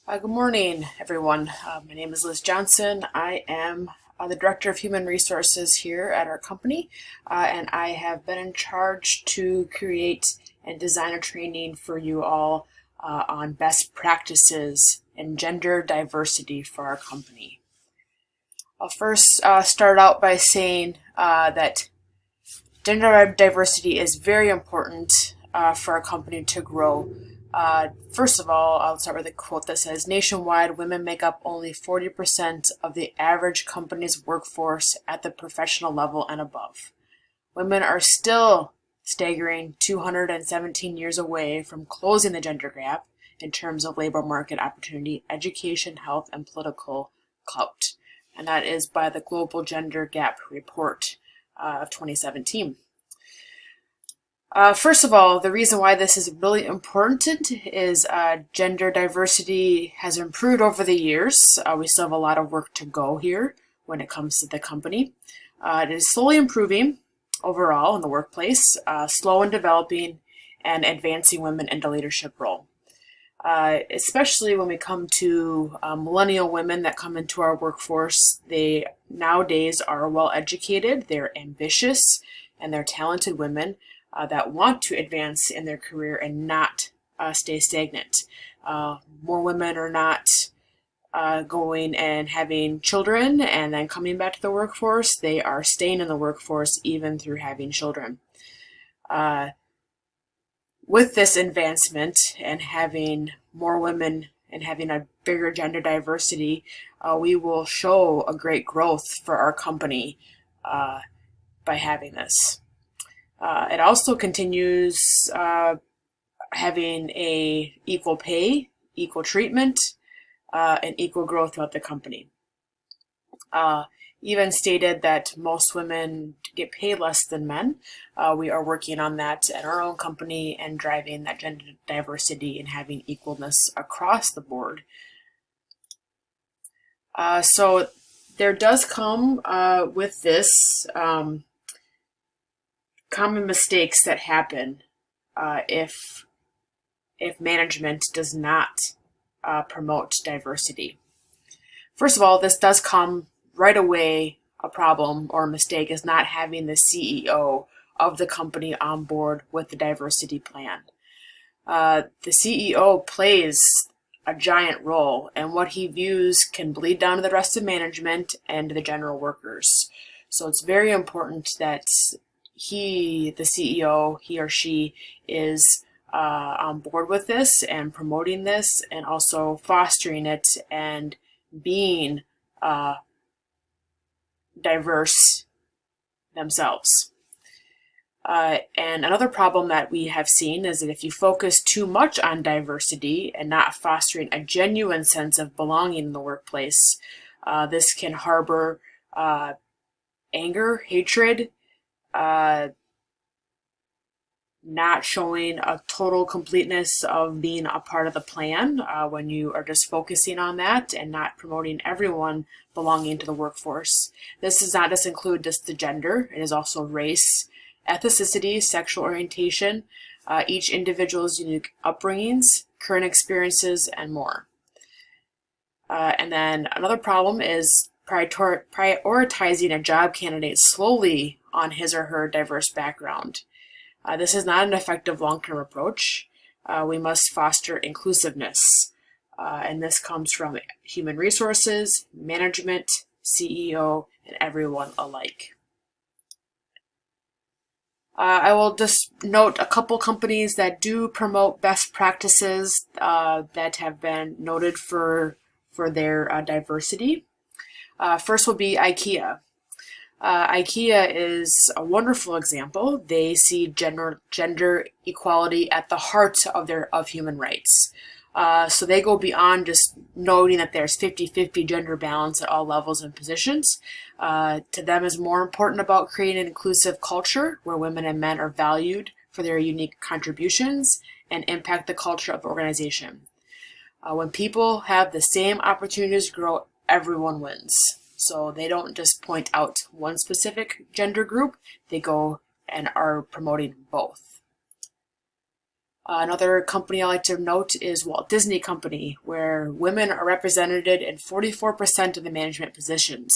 Good morning, everyone. My name is Liz Johnson. I am the Director of Human Resources here at our company, and I have been in charge to create and design a training for you all on best practices and gender diversity for our company. I'll first start out by saying that gender diversity is very important for our company to grow. First of all, I'll start with a quote that says, nationwide, women make up only 40% of the average company's workforce at the professional level and above. Women are still staggering 217 years away from closing the gender gap in terms of labor market opportunity, education, health, and political clout. And that is by the Global Gender Gap Report of 2017. First of all, the reason why this is really important is gender diversity has improved over the years. We still have a lot of work to go here when it comes to the company. It is slowly improving overall in the workplace, slow in developing and advancing women into leadership role. Especially when we come to millennial women that come into our workforce, they nowadays are well educated, they're ambitious, and they're talented women that want to advance in their career and not stay stagnant. More women are not going and having children and then coming back to the workforce. They are staying in the workforce even through having children. With this advancement and having more women and having a bigger gender diversity, we will show a great growth for our company by having this. It also continues having a equal pay, equal treatment, and equal growth throughout the company. Even stated that most women get paid less than men. We are working on that at our own company and driving that gender diversity and having equalness across the board. So there does come with this common mistakes that happen if management does not promote diversity. First of all, this does come right away. A problem or a mistake is not having the CEO of the company on board with the diversity plan. The CEO plays a giant role, and what he views can bleed down to the rest of management and to the general workers. So it's very important that the CEO, he or she, is on board with this and promoting this and also fostering it and being diverse themselves. And another problem that we have seen is that if you focus too much on diversity and not fostering a genuine sense of belonging in the workplace, this can harbor anger, hatred, not showing a total completeness of being a part of the plan when you are just focusing on that and not promoting everyone belonging to the workforce. This does not just include just the gender, it is also race, ethnicity, sexual orientation, each individual's unique upbringings, current experiences, and more. And then another problem is prioritizing a job candidate slowly on his or her diverse background. This is not an effective long-term approach. We must foster inclusiveness, and this comes from human resources, management, CEO, and everyone alike. I will just note a couple companies that do promote best practices that have been noted for their diversity. First will be IKEA. IKEA is a wonderful example. They see gender equality at the heart of human rights. So they go beyond just noting that there's 50-50 gender balance at all levels and positions. To them is more important about creating an inclusive culture where women and men are valued for their unique contributions and impact the culture of the organization. When people have the same opportunities to grow, everyone wins. So they don't just point out one specific gender group, they go and are promoting both. Another company I like to note is Walt Disney Company, where women are represented in 44% of the management positions.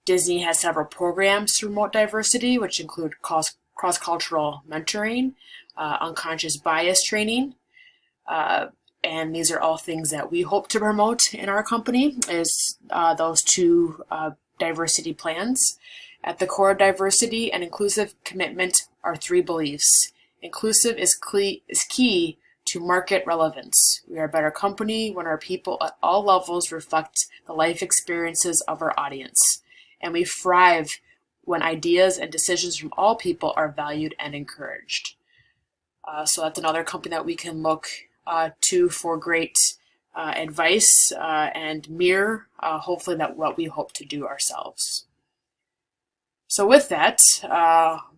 Disney has several programs to promote diversity, which include cross-cultural mentoring, unconscious bias training, and these are all things that we hope to promote in our company, is those two diversity plans. At the core of diversity and inclusive commitment are three beliefs. Inclusive is key to market relevance. We are a better company when our people at all levels reflect the life experiences of our audience. And we thrive when ideas and decisions from all people are valued and encouraged. So that's another company that we can look to for great advice and mirror, hopefully, that what we hope to do ourselves. So with that,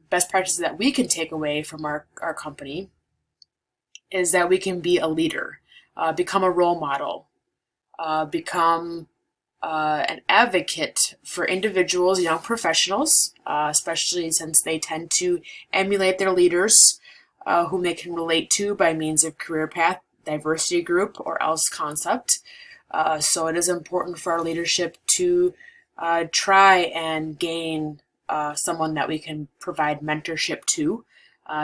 best practices that we can take away from our company is that we can be a leader, become a role model, become an advocate for individuals, young professionals, especially since they tend to emulate their leaders whom they can relate to by means of career path, diversity group, or else concept. So it is important for our leadership to try and gain someone that we can provide mentorship to,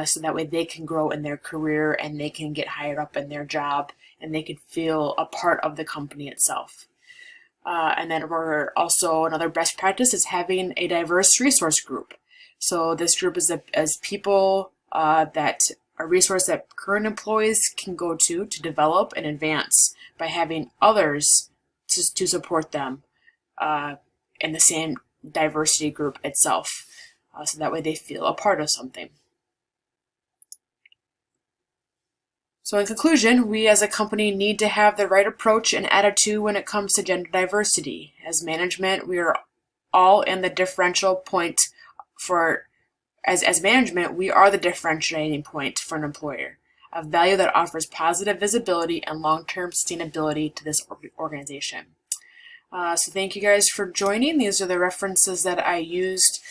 so that way they can grow in their career and they can get higher up in their job and they can feel a part of the company itself. And then we're also, another best practice is having a diverse resource group. So this group is as people that a resource that current employees can go to develop and advance by having others to support them in the same diversity group itself, so that way they feel a part of something. So in conclusion, we as a company need to have the right approach and attitude when it comes to gender diversity. As management, we are all in the differential point for, as management, we are the differentiating point for an employer, a value that offers positive visibility and long-term sustainability to this organization. So thank you guys for joining. These are the references that I used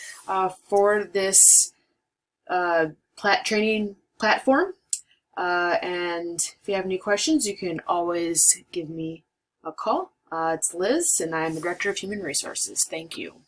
for this training platform. And if you have any questions, you can always give me a call. It's Liz, and I'm the Director of Human Resources. Thank you.